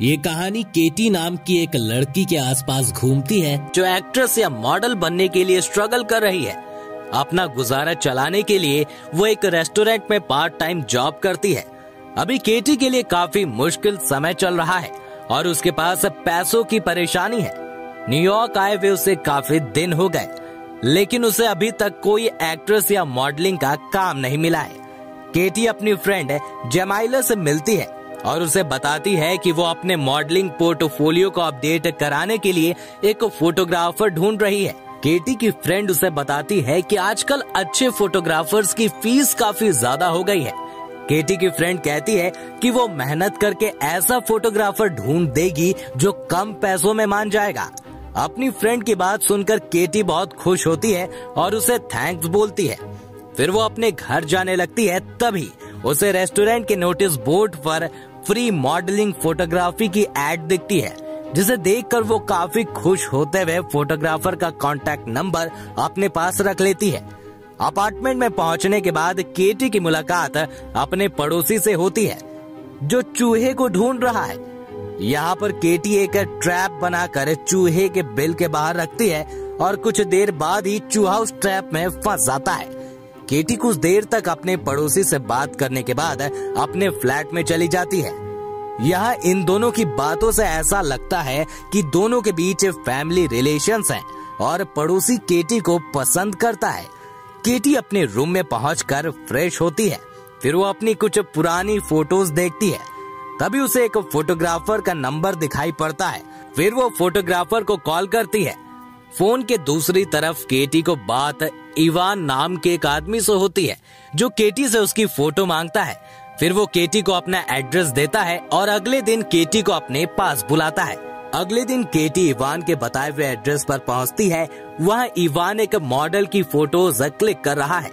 ये कहानी केटी नाम की एक लड़की के आसपास घूमती है जो एक्ट्रेस या मॉडल बनने के लिए स्ट्रगल कर रही है। अपना गुजारा चलाने के लिए वो एक रेस्टोरेंट में पार्ट टाइम जॉब करती है। अभी केटी के लिए काफी मुश्किल समय चल रहा है और उसके पास पैसों की परेशानी है। न्यूयॉर्क आए हुए उसे काफी दिन हो गए, लेकिन उसे अभी तक कोई एक्ट्रेस या मॉडलिंग का काम नहीं मिला है। केटी अपनी फ्रेंड जमाइला से मिलती है और उसे बताती है कि वो अपने मॉडलिंग पोर्टफोलियो को अपडेट कराने के लिए एक फोटोग्राफर ढूंढ रही है। केटी की फ्रेंड उसे बताती है कि आजकल अच्छे फोटोग्राफर्स की फीस काफी ज्यादा हो गई है। केटी की फ्रेंड कहती है कि वो मेहनत करके ऐसा फोटोग्राफर ढूंढ देगी जो कम पैसों में मान जाएगा। अपनी फ्रेंड की बात सुनकर केटी बहुत खुश होती है और उसे थैंक्स बोलती है। फिर वो अपने घर जाने लगती है, तभी उसे रेस्टोरेंट के नोटिस बोर्ड पर फ्री मॉडलिंग फोटोग्राफी की एड दिखती है, जिसे देखकर वो काफी खुश होते हुए फोटोग्राफर का कांटेक्ट नंबर अपने पास रख लेती है। अपार्टमेंट में पहुंचने के बाद केटी की मुलाकात अपने पड़ोसी से होती है जो चूहे को ढूंढ रहा है। यहाँ पर केटी एक ट्रैप बनाकर चूहे के बिल के बाहर रखती है और कुछ देर बाद ही चूहा उस ट्रैप में फंस जाता है। केटी कुछ देर तक अपने पड़ोसी से बात करने के बाद अपने फ्लैट में चली जाती है। यहाँ इन दोनों की बातों से ऐसा लगता है कि दोनों के बीच फैमिली रिलेशंस हैं और पड़ोसी केटी को पसंद करता है। केटी अपने रूम में पहुंचकर फ्रेश होती है। फिर वो अपनी कुछ पुरानी फोटोज देखती है, तभी उसे एक फोटोग्राफर का नंबर दिखाई पड़ता है। फिर वो फोटोग्राफर को कॉल करती है। फोन के दूसरी तरफ केटी को बात इवान नाम के एक आदमी से होती है जो केटी से उसकी फोटो मांगता है। फिर वो केटी को अपना एड्रेस देता है और अगले दिन केटी को अपने पास बुलाता है। अगले दिन केटी इवान के बताए हुए एड्रेस पर पहुंचती है। वहाँ इवान एक मॉडल की फोटोज क्लिक कर रहा है।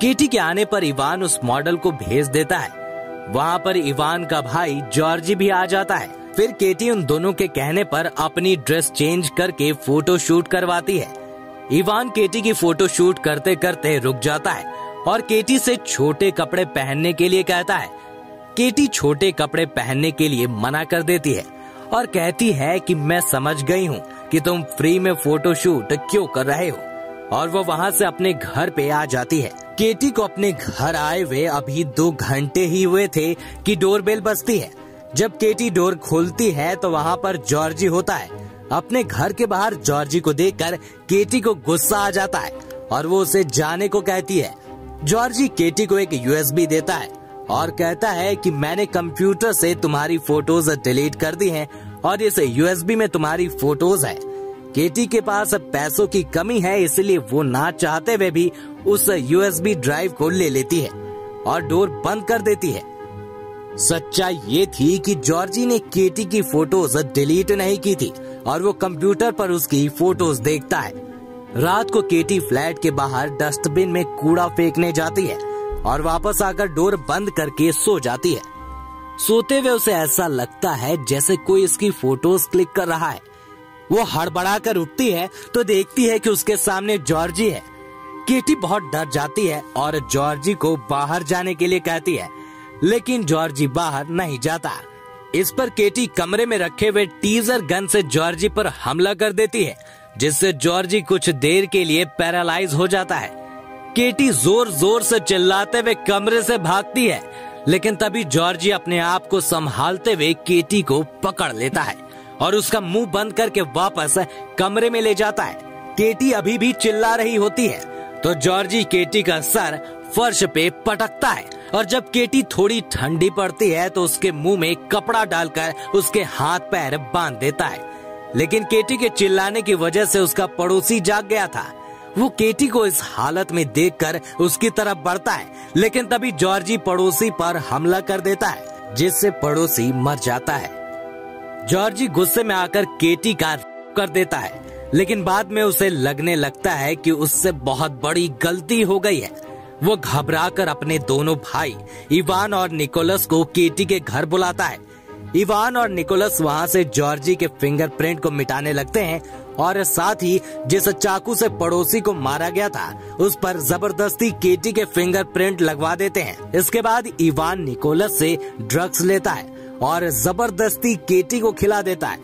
केटी के आने पर इवान उस मॉडल को भेज देता है। वहाँ पर इवान का भाई जॉर्जी भी आ जाता है। फिर केटी उन दोनों के कहने पर अपनी ड्रेस चेंज करके फोटो शूट करवाती है। इवान केटी की फोटो शूट करते करते रुक जाता है और केटी से छोटे कपड़े पहनने के लिए कहता है। केटी छोटे कपड़े पहनने के लिए मना कर देती है और कहती है कि मैं समझ गई हूँ कि तुम फ्री में फोटो शूट क्यों कर रहे हो, और वो वहाँ से अपने घर पे आ जाती है। केटी को अपने घर आए हुए अभी 2 घंटे ही हुए थे कि डोरबेल बजती है। जब केटी डोर खोलती है तो वहाँ पर जॉर्जी होता है। अपने घर के बाहर जॉर्जी को देखकर केटी को गुस्सा आ जाता है और वो उसे जाने को कहती है। जॉर्जी केटी को एक यूएसबी देता है और कहता है कि मैंने कंप्यूटर से तुम्हारी फोटोज डिलीट कर दी हैं और इस यूएसबी में तुम्हारी फोटोज है। केटी के पास पैसों की कमी है, इसलिए वो ना चाहते हुए भी उस यूएसबी ड्राइव को ले लेती है और डोर बंद कर देती है। सच्चाई ये थी कि जॉर्जी ने केटी की फोटोज डिलीट नहीं की थी और वो कंप्यूटर पर उसकी फोटोज देखता है। रात को केटी फ्लैट के बाहर डस्टबिन में कूड़ा फेंकने जाती है और वापस आकर डोर बंद करके सो जाती है। सोते हुए उसे ऐसा लगता है जैसे कोई इसकी फोटोज क्लिक कर रहा है। वो हड़बड़ाकर उठती है तो देखती है कि उसके सामने जॉर्जी है। केटी बहुत डर जाती है और जॉर्जी को बाहर जाने के लिए कहती है, लेकिन जॉर्जी बाहर नहीं जाता। इस पर केटी कमरे में रखे हुए टीजर गन से जॉर्जी पर हमला कर देती है, जिससे जॉर्जी कुछ देर के लिए पैरालाइज हो जाता है। केटी जोर जोर से चिल्लाते हुए कमरे से भागती है, लेकिन तभी जॉर्जी अपने आप को संभालते हुए केटी को पकड़ लेता है और उसका मुंह बंद करके वापस कमरे में ले जाता है। केटी अभी भी चिल्ला रही होती है तो जॉर्जी केटी का सर फर्श पे पटकता है और जब केटी थोड़ी ठंडी पड़ती है तो उसके मुंह में कपड़ा डालकर उसके हाथ पैर बांध देता है। लेकिन केटी के चिल्लाने की वजह से उसका पड़ोसी जाग गया था। वो केटी को इस हालत में देखकर उसकी तरफ बढ़ता है, लेकिन तभी जॉर्जी पड़ोसी पर हमला कर देता है, जिससे पड़ोसी मर जाता है। जॉर्जी गुस्से में आकर केटी का कर देता है, लेकिन बाद में उसे लगने लगता है कि उससे बहुत बड़ी गलती हो गई है। वो घबराकर अपने दोनों भाई इवान और निकोलस को केटी के घर बुलाता है। इवान और निकोलस वहाँ से जॉर्जी के फिंगरप्रिंट को मिटाने लगते हैं और साथ ही जिस चाकू से पड़ोसी को मारा गया था उस पर जबरदस्ती केटी के फिंगरप्रिंट लगवा देते हैं। इसके बाद इवान निकोलस से ड्रग्स लेता है और जबरदस्ती केटी को खिला देता है।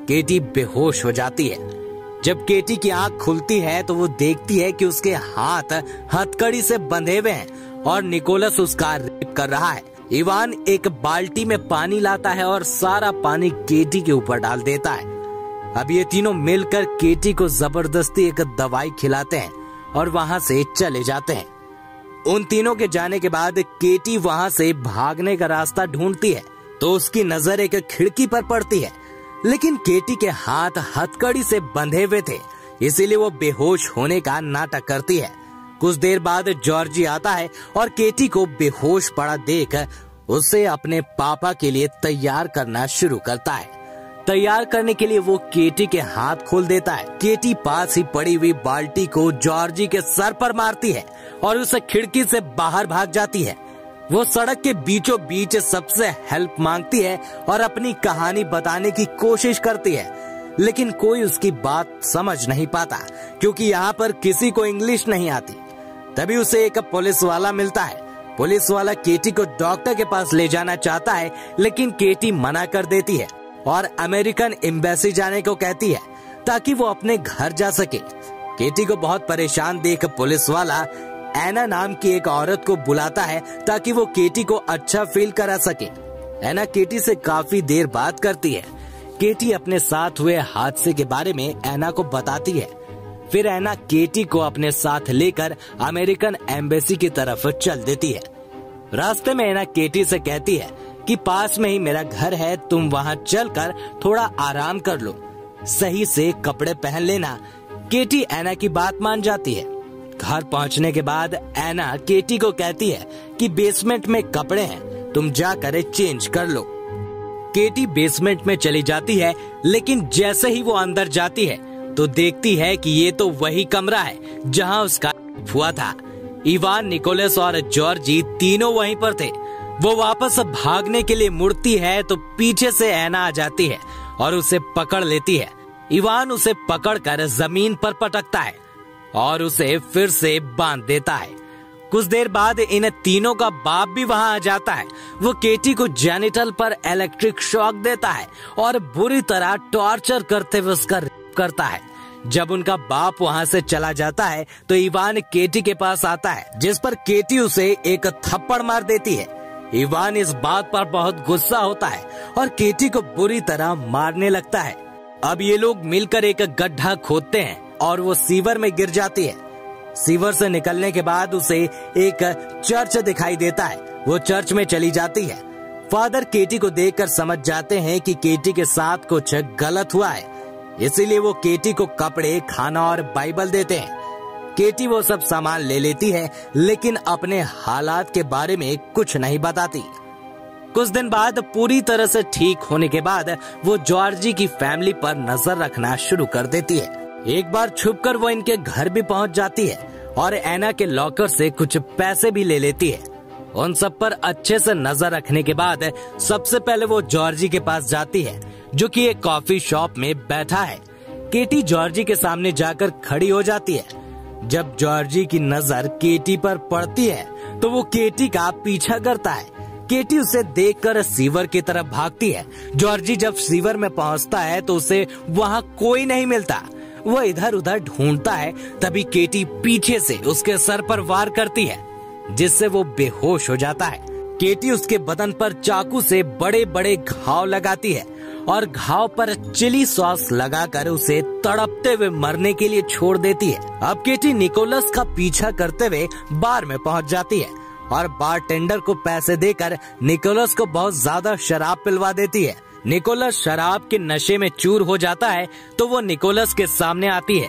केटी बेहोश हो जाती है। जब केटी की आंख खुलती है तो वो देखती है कि उसके हाथ हथकड़ी से बंधे हुए हैं और निकोलस उसका रेप कर रहा है। इवान एक बाल्टी में पानी लाता है और सारा पानी केटी के ऊपर डाल देता है। अब ये तीनों मिलकर केटी को जबरदस्ती एक दवाई खिलाते हैं और वहां से चले जाते हैं। उन तीनों के जाने के बाद केटी वहां से भागने का रास्ता ढूंढती है तो उसकी नजर एक खिड़की पर पड़ती है, लेकिन केटी के हाथ हथकड़ी से बंधे हुए थे, इसीलिए वो बेहोश होने का नाटक करती है। कुछ देर बाद जॉर्जी आता है और केटी को बेहोश पड़ा देख उसे अपने पापा के लिए तैयार करना शुरू करता है। तैयार करने के लिए वो केटी के हाथ खोल देता है। केटी पास ही पड़ी हुई बाल्टी को जॉर्जी के सर पर मारती है और उसे खिड़की से बाहर भाग जाती है। वो सड़क के बीचों बीच सबसे हेल्प मांगती है और अपनी कहानी बताने की कोशिश करती है, लेकिन कोई उसकी बात समझ नहीं पाता क्योंकि यहाँ पर किसी को इंग्लिश नहीं आती। तभी उसे एक पुलिस वाला मिलता है। पुलिस वाला केटी को डॉक्टर के पास ले जाना चाहता है, लेकिन केटी मना कर देती है और अमेरिकन एम्बेसी जाने को कहती है ताकि वो अपने घर जा सके। केटी को बहुत परेशान देख पुलिस वाला एना नाम की एक औरत को बुलाता है ताकि वो केटी को अच्छा फील करा सके। एना केटी से काफी देर बात करती है। केटी अपने साथ हुए हादसे के बारे में एना को बताती है। फिर एना केटी को अपने साथ लेकर अमेरिकन एम्बेसी की तरफ चल देती है। रास्ते में एना केटी से कहती है कि पास में ही मेरा घर है, तुम वहाँ चलकर थोड़ा आराम कर लो, सही से कपड़े पहन लेना। केटी एना की बात मान जाती है। घर पहुँचने के बाद एना केटी को कहती है कि बेसमेंट में कपड़े हैं, तुम जाकर चेंज कर लो। केटी बेसमेंट में चली जाती है, लेकिन जैसे ही वो अंदर जाती है तो देखती है कि ये तो वही कमरा है जहाँ उसका हुआ था। इवान, निकोलस और जॉर्जी तीनों वहीं पर थे। वो वापस भागने के लिए मुड़ती है तो पीछे से एना आ जाती है और उसे पकड़ लेती है। इवान उसे पकड़कर जमीन पर पटकता है और उसे फिर से बांध देता है। कुछ देर बाद इन तीनों का बाप भी वहां आ जाता है। वो केटी को जेनिटल पर इलेक्ट्रिक शॉक देता है और बुरी तरह टॉर्चर करते हुए उसका रेप करता है। जब उनका बाप वहां से चला जाता है तो इवान केटी के पास आता है, जिस पर केटी उसे एक थप्पड़ मार देती है। इवान इस बात पर बहुत गुस्सा होता है और केटी को बुरी तरह मारने लगता है। अब ये लोग मिलकर एक गड्ढा खोदते हैं और वो सीवर में गिर जाती है। सीवर से निकलने के बाद उसे एक चर्च दिखाई देता है। वो चर्च में चली जाती है। फादर केटी को देखकर समझ जाते हैं कि केटी के साथ कुछ गलत हुआ है, इसीलिए वो केटी को कपड़े, खाना और बाइबल देते हैं। केटी वो सब सामान ले लेती है, लेकिन अपने हालात के बारे में कुछ नहीं बताती। कुछ दिन बाद पूरी तरह से ठीक होने के बाद वो जॉर्जी की फैमिली पर नजर रखना शुरू कर देती है। एक बार छुपकर वो इनके घर भी पहुंच जाती है और एना के लॉकर से कुछ पैसे भी ले लेती है। उन सब पर अच्छे से नजर रखने के बाद सबसे पहले वो जॉर्जी के पास जाती है, जो कि एक कॉफी शॉप में बैठा है। केटी जॉर्जी के सामने जाकर खड़ी हो जाती है। जब जॉर्जी की नजर केटी पर पड़ती है तो वो केटी का पीछा करता है। केटी उसे देखकर सीवर की तरफ भागती है। जॉर्जी जब सीवर में पहुंचता है तो उसे वहां कोई नहीं मिलता। वो इधर उधर ढूंढता है, तभी केटी पीछे से उसके सर पर वार करती है, जिससे वो बेहोश हो जाता है। केटी उसके बदन पर चाकू से बड़े बड़े घाव लगाती है और घाव पर चिली सॉस लगाकर उसे तड़पते हुए मरने के लिए छोड़ देती है। अब केटी निकोलस का पीछा करते हुए बार में पहुंच जाती है और बारटेंडर को पैसे देकर निकोलस को बहुत ज्यादा शराब पिलवा देती है। निकोलस शराब के नशे में चूर हो जाता है तो वो निकोलस के सामने आती है।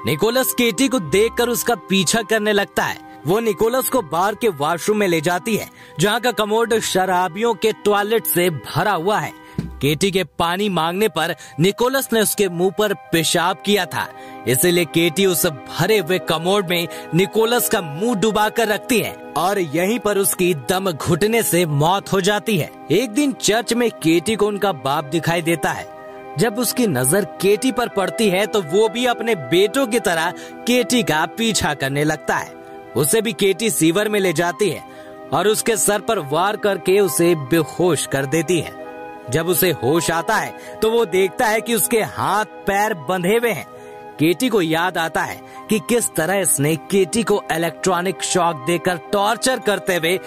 निकोलस केटी को देखकर उसका पीछा करने लगता है। वो निकोलस को बार के वॉशरूम में ले जाती है, जहाँ का कमोड शराबियों के टॉयलेट से भरा हुआ है। केटी के पानी मांगने पर निकोलस ने उसके मुंह पर पेशाब किया था, इसीलिए केटी उस भरे हुए कमोड में निकोलस का मुंह डुबा कर रखती है और यहीं पर उसकी दम घुटने से मौत हो जाती है। एक दिन चर्च में केटी को उनका बाप दिखाई देता है। जब उसकी नजर केटी पर पड़ती है तो वो भी अपने बेटों की तरह केटी का पीछा करने लगता है। उसे भी केटी सीवर में ले जाती है और उसके सर पर वार करके उसे बेहोश कर देती है। जब उसे होश आता है तो वो देखता है कि उसके हाथ पैर बंधे हुए हैं। केटी को याद आता है कि किस तरह इसने केटी को इलेक्ट्रॉनिक शॉक देकर टॉर्चर करते हुए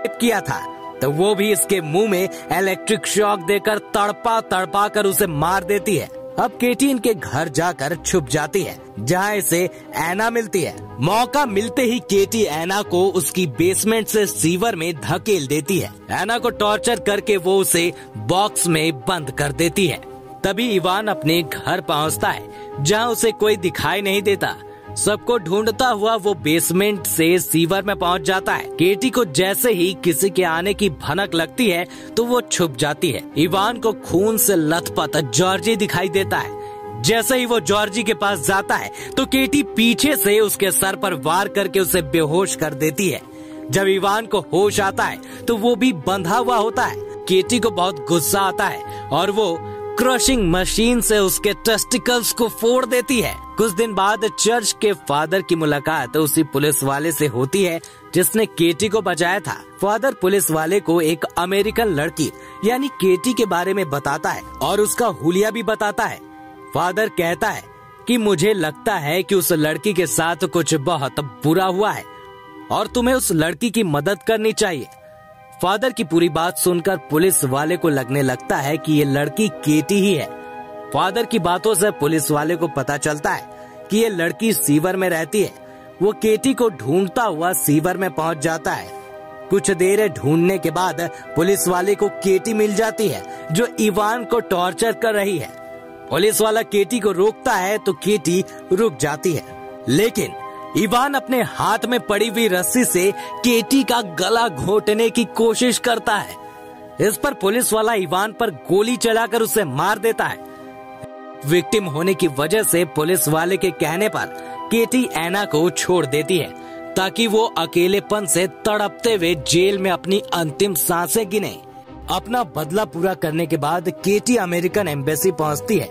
किया था, तो वो भी इसके मुंह में इलेक्ट्रिक शॉक देकर तड़पा तड़पा कर उसे मार देती है। अब केटी इनके घर जाकर छुप जाती है, जहाँ इसे एना मिलती है। मौका मिलते ही केटी एना को उसकी बेसमेंट से सीवर में धकेल देती है। एना को टॉर्चर करके वो उसे बॉक्स में बंद कर देती है। तभी इवान अपने घर पहुँचता है, जहाँ उसे कोई दिखाई नहीं देता। सबको ढूंढता हुआ वो बेसमेंट से सीवर में पहुंच जाता है। केटी को जैसे ही किसी के आने की भनक लगती है तो वो छुप जाती है। इवान को खून से लथपथ जॉर्जी दिखाई देता है। जैसे ही वो जॉर्जी के पास जाता है तो केटी पीछे से उसके सर पर वार करके उसे बेहोश कर देती है। जब इवान को होश आता है तो वो भी बंधा हुआ होता है। केटी को बहुत गुस्सा आता है और वो क्रशिंग मशीन से उसके टेस्टिकल्स को फोड़ देती है। कुछ दिन बाद चर्च के फादर की मुलाकात उसी पुलिस वाले से होती है जिसने केटी को बचाया था। फादर पुलिस वाले को एक अमेरिकन लड़की यानी केटी के बारे में बताता है और उसका हुलिया भी बताता है। फादर कहता है कि मुझे लगता है कि उस लड़की के साथ कुछ बहुत बुरा हुआ है और तुम्हें उस लड़की की मदद करनी चाहिए। फादर की पूरी बात सुनकर पुलिस वाले को लगने लगता है कि ये लड़की केटी ही है। फादर की बातों से पुलिस वाले को पता चलता है कि ये लड़की सीवर में रहती है। वो केटी को ढूंढता हुआ सीवर में पहुंच जाता है। कुछ देर ढूंढने के बाद पुलिस वाले को केटी मिल जाती है जो इवान को टॉर्चर कर रही है। पुलिस वाला केटी को रोकता है तो केटी रुक जाती है, लेकिन इवान अपने हाथ में पड़ी हुई रस्सी से केटी का गला घोटने की कोशिश करता है। इस पर पुलिस वाला इवान पर गोली चलाकर उसे मार देता है। विक्टिम होने की वजह से पुलिस वाले के कहने पर केटी एना को छोड़ देती है ताकि वो अकेलेपन से तड़पते हुए जेल में अपनी अंतिम सांसें गिने। अपना बदला पूरा करने के बाद केटी अमेरिकन एम्बेसी पहुंचती है